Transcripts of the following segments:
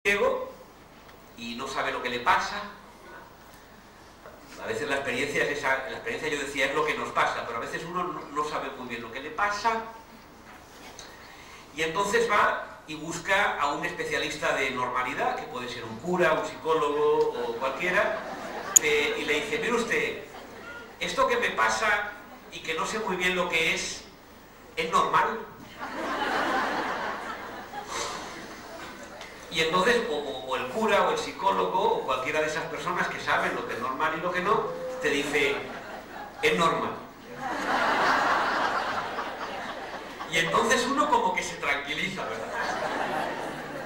ciego y no sabe lo que le pasa. A veces la experiencia yo decía es lo que nos pasa, pero a veces uno no sabe muy bien lo que le pasa y entonces va y busca a un especialista de normalidad, que puede ser un cura, un psicólogo o cualquiera, y le dice, mire usted, esto que me pasa y que no sé muy bien lo que es normal. Y entonces o el cura o el psicólogo o cualquiera de esas personas que saben lo que es normal y lo que no, te dice, es normal. Y entonces uno como que se tranquiliza, ¿verdad?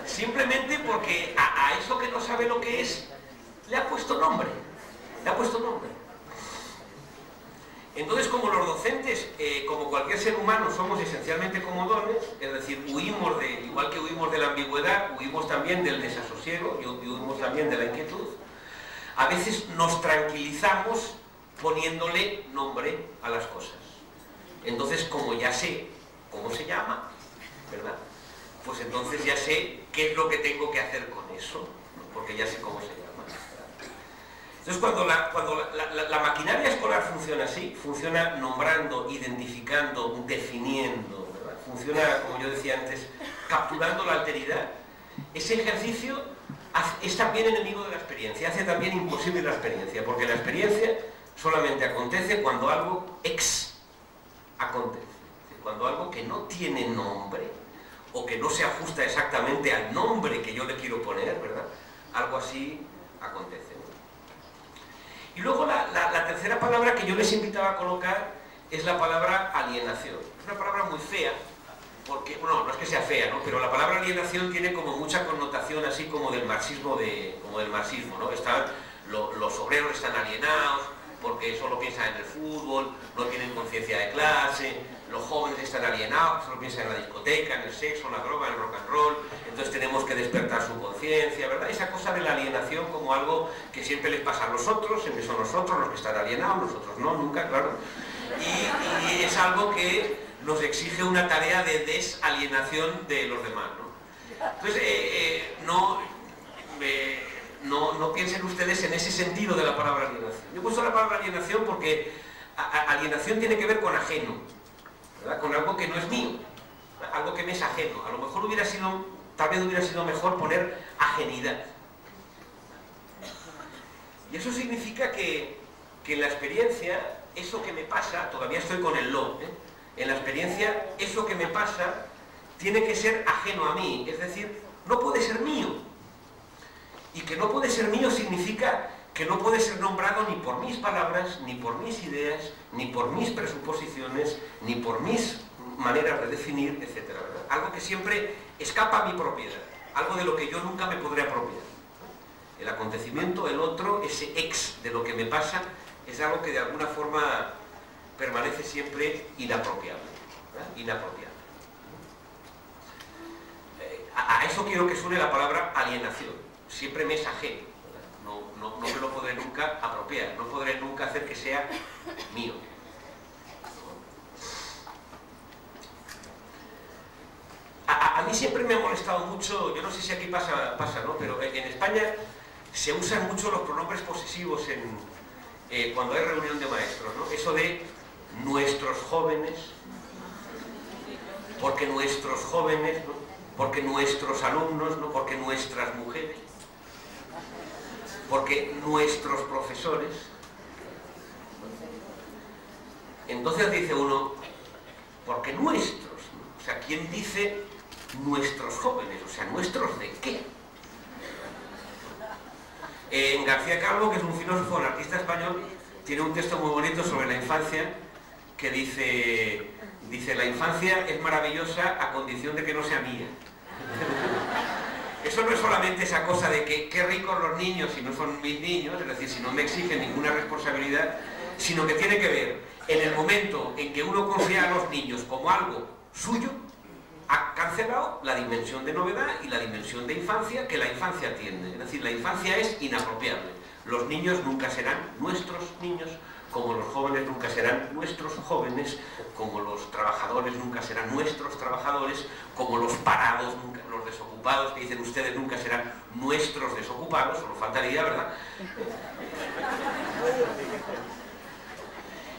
Simplemente porque a eso que no sabe lo que es, le ha puesto nombre. Le ha puesto nombre. Entonces, como los docentes, como cualquier ser humano, somos esencialmente comodones, es decir, igual que huimos de la ambigüedad, huimos también del desasosiego y huimos también de la inquietud, a veces nos tranquilizamos poniéndole nombre a las cosas. Entonces, como ya sé cómo se llama, ¿verdad? Pues entonces ya sé qué es lo que tengo que hacer con eso, porque ya sé cómo se llama. Entonces, cuando la maquinaria escolar funciona así, funciona nombrando, identificando, definiendo, ¿verdad? Funciona, como yo decía antes, capturando la alteridad, ese ejercicio es también enemigo de la experiencia, hace también imposible la experiencia, porque la experiencia solamente acontece cuando algo acontece, cuando algo que no tiene nombre, o que no se ajusta exactamente al nombre que yo le quiero poner, ¿verdad? Algo así acontece. Y luego la tercera palabra que yo les invitaba a colocar es la palabra alienación. Es una palabra muy fea, porque, bueno, no es que sea fea, ¿no? Pero la palabra alienación tiene como mucha connotación así como del marxismo, ¿no? Los obreros están alienados porque solo piensan en el fútbol, no tienen conciencia de clase, los jóvenes están alienados, solo piensan en la discoteca, en el sexo, en la droga, en el rock and roll, entonces tenemos que despertar su conciencia, ¿verdad? Esa cosa de la alienación como algo que siempre les pasa a los otros, siempre son nosotros los que están alienados, nosotros no, nunca, claro. Y es algo que nos exige una tarea de desalienación de los demás, ¿no? Entonces, no piensen ustedes en ese sentido de la palabra alienación. Yo he puesto la palabra alienación porque alienación tiene que ver con ajeno, ¿verdad? Con algo que no es mío, algo que me es ajeno. A lo mejor tal vez hubiera sido mejor poner ajenidad. Y eso significa que en la experiencia, eso que me pasa, todavía estoy con el lo, en la experiencia, eso que me pasa tiene que ser ajeno a mí, es decir, no puede ser mío. Y que no puede ser mío significa que no puede ser nombrado ni por mis palabras, ni por mis ideas, ni por mis presuposiciones, ni por mis maneras de definir, etc. ¿verdad? Algo que siempre escapa a mi propiedad, algo de lo que yo nunca me podré apropiar. El acontecimiento, el otro, ese de lo que me pasa, es algo que de alguna forma permanece siempre inapropiable, ¿verdad? Inapropiable. A eso quiero que suene la palabra alienación. Siempre me es ajeno, no me lo podré nunca apropiar, no podré nunca hacer que sea mío. A mí siempre me ha molestado mucho, yo no sé si aquí pasa, ¿no? Pero en España se usan mucho los pronombres posesivos cuando hay reunión de maestros, ¿no? Eso de nuestros jóvenes, porque nuestros jóvenes, ¿no? Porque nuestros alumnos, ¿no? Porque nuestras mujeres, porque nuestros profesores. Entonces dice uno, porque nuestros, ¿no? O sea, ¿quién dice nuestros jóvenes? O sea, ¿nuestros de qué? García Calvo, que es un filósofo anarquista español, tiene un texto muy bonito sobre la infancia que dice, la infancia es maravillosa a condición de que no sea mía. Eso no es solamente esa cosa de que qué ricos los niños si no son mis niños, es decir, si no me exigen ninguna responsabilidad, sino que tiene que ver en el momento en que uno considera a los niños como algo suyo, ha cancelado la dimensión de novedad y la dimensión de infancia que la infancia tiene. Es decir, la infancia es inapropiable. Los niños nunca serán nuestros niños, como los jóvenes nunca serán nuestros jóvenes, como los trabajadores nunca serán nuestros trabajadores, como los parados, nunca, los desocupados que dicen ustedes nunca serán nuestros desocupados, solo faltaría, ¿verdad?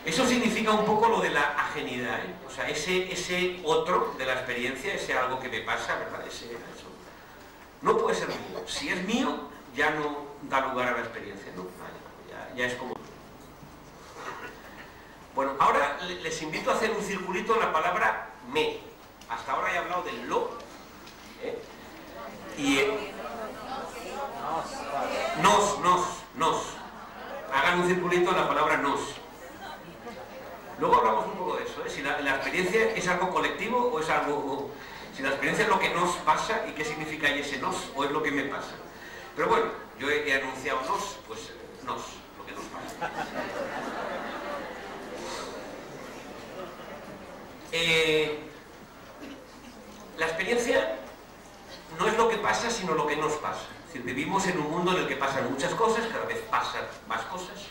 Eso significa un poco lo de la ajenidad, ¿eh? O sea, ese otro de la experiencia, ese algo que me pasa, ¿verdad? Eso no puede ser mío. Si es mío, ya no da lugar a la experiencia, ¿no? Ya es como... Bueno, ahora les invito a hacer un circulito en la palabra me. Hasta ahora he hablado del lo, ¿eh? Y nos. Hagan un circulito en la palabra nos. Luego hablamos un poco de eso, ¿eh? Si la experiencia es algo colectivo o es algo... Si la experiencia es lo que nos pasa y qué significa ahí ese nos, o es lo que me pasa. Pero bueno, yo he anunciado nos, pues nos, lo que nos pasa. La experiencia no es lo que pasa, sino lo que nos pasa. Es decir, vivimos en un mundo en el que pasan muchas cosas, cada vez pasan más cosas.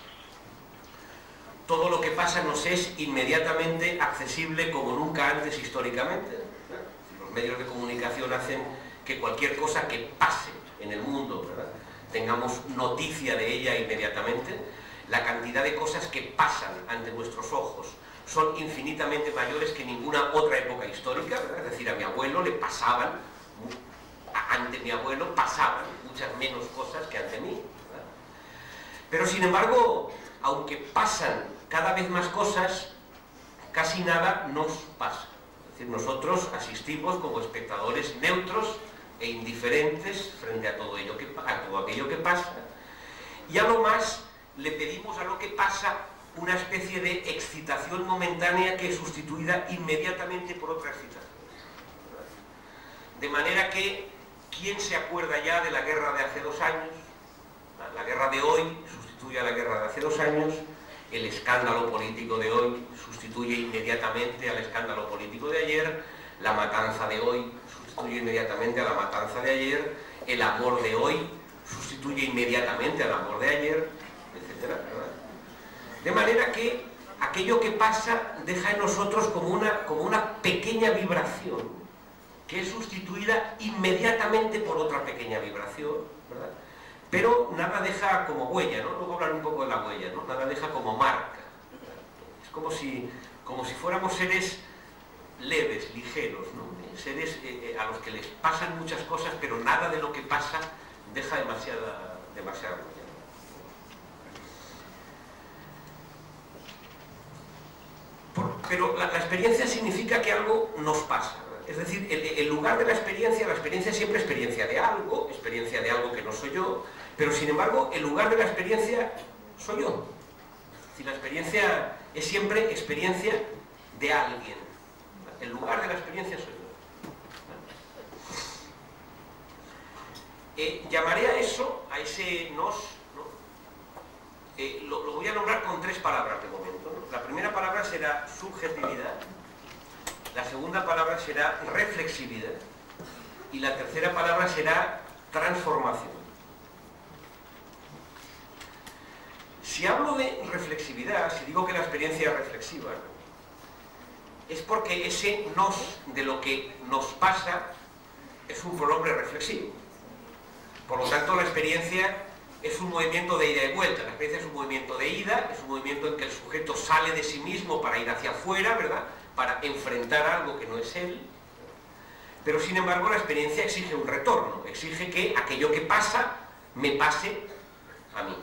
Todo lo que pasa nos es inmediatamente accesible como nunca antes históricamente. Los medios de comunicación hacen que cualquier cosa que pase en el mundo, ¿verdad?, tengamos noticia de ella inmediatamente. La cantidad de cosas que pasan ante nuestros ojos son infinitamente mayores que ninguna otra época histórica, ¿verdad? Es decir, a mi abuelo le pasaban, ante mi abuelo pasaban muchas menos cosas que ante mí, ¿verdad? Pero sin embargo, aunque pasan cada vez más cosas, casi nada nos pasa. Es decir, nosotros asistimos como espectadores neutros e indiferentes frente a todo aquello que pasa, y a lo más le pedimos a lo que pasa una especie de excitación momentánea que es sustituida inmediatamente por otra excitación. De manera que, ¿quién se acuerda ya de la guerra de hace 2 años? La guerra de hoy sustituye a la guerra de hace 2 años, el escándalo político de hoy sustituye inmediatamente al escándalo político de ayer, la matanza de hoy sustituye inmediatamente a la matanza de ayer, el amor de hoy sustituye inmediatamente al amor de ayer, etcétera, ¿verdad? De manera que aquello que pasa deja en nosotros como una pequeña vibración que es sustituida inmediatamente por otra pequeña vibración, ¿verdad? Pero nada deja como huella, ¿no? Luego hablar un poco de la huella, ¿no? Nada deja como marca. Es como si fuéramos seres leves, ligeros, ¿no? Seres a los que les pasan muchas cosas, pero nada de lo que pasa deja demasiada huella. Pero la experiencia significa que algo nos pasa, ¿verdad? Es decir, el lugar de la experiencia siempre es experiencia de algo que no soy yo, pero sin embargo el lugar de la experiencia soy yo. Es decir, la experiencia es siempre experiencia de alguien. El lugar de la experiencia soy yo. Llamaré a eso, a ese nos, ¿no? Lo voy a nombrar con 3 palabras de momento, ¿no? La primera palabra será subjetividad, la segunda palabra será reflexividad y la tercera palabra será transformación. Si hablo de reflexividad, si digo que la experiencia es reflexiva, es porque ese nos de lo que nos pasa es un pronombre reflexivo. Por lo tanto, la experiencia es un movimiento de ida y vuelta. La experiencia es un movimiento de ida, es un movimiento en que el sujeto sale de sí mismo para ir hacia afuera, ¿verdad?, para enfrentar algo que no es él. Pero sin embargo la experiencia exige un retorno, exige que aquello que pasa me pase a mí.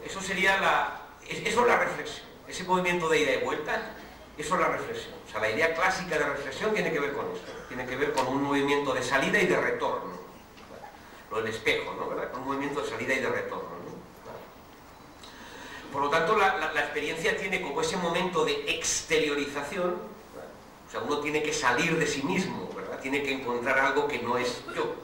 Eso sería eso es la reflexión, ese movimiento de ida y vuelta, eso es la reflexión. O sea, la idea clásica de reflexión tiene que ver con eso, tiene que ver con un movimiento de salida y de retorno. Lo del espejo, ¿no?, ¿verdad?, con un movimiento de salida y de retorno, ¿no? Por lo tanto, la experiencia tiene como ese momento de exteriorización, ¿verdad? O sea, uno tiene que salir de sí mismo, ¿verdad?, tiene que encontrar algo que no es yo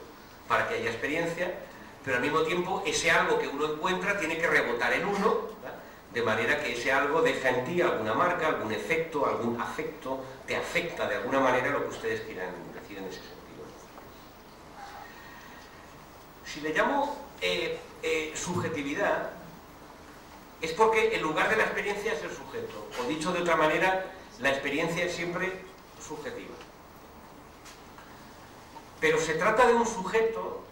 para que haya experiencia, pero al mismo tiempo ese algo que uno encuentra tiene que rebotar en uno, ¿verdad?, de manera que ese algo deja en ti alguna marca, algún efecto, algún afecto, te afecta de alguna manera lo que ustedes quieran decir en ese sentido. Si le llamo subjetividad, es porque el lugar de la experiencia es el sujeto, o dicho de otra manera, la experiencia es siempre subjetiva. pero se trata de un sujeto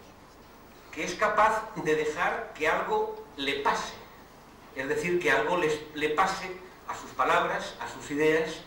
que es capaz de dejar que algo le pase, es decir, que algo le pase a sus palabras, a sus ideas,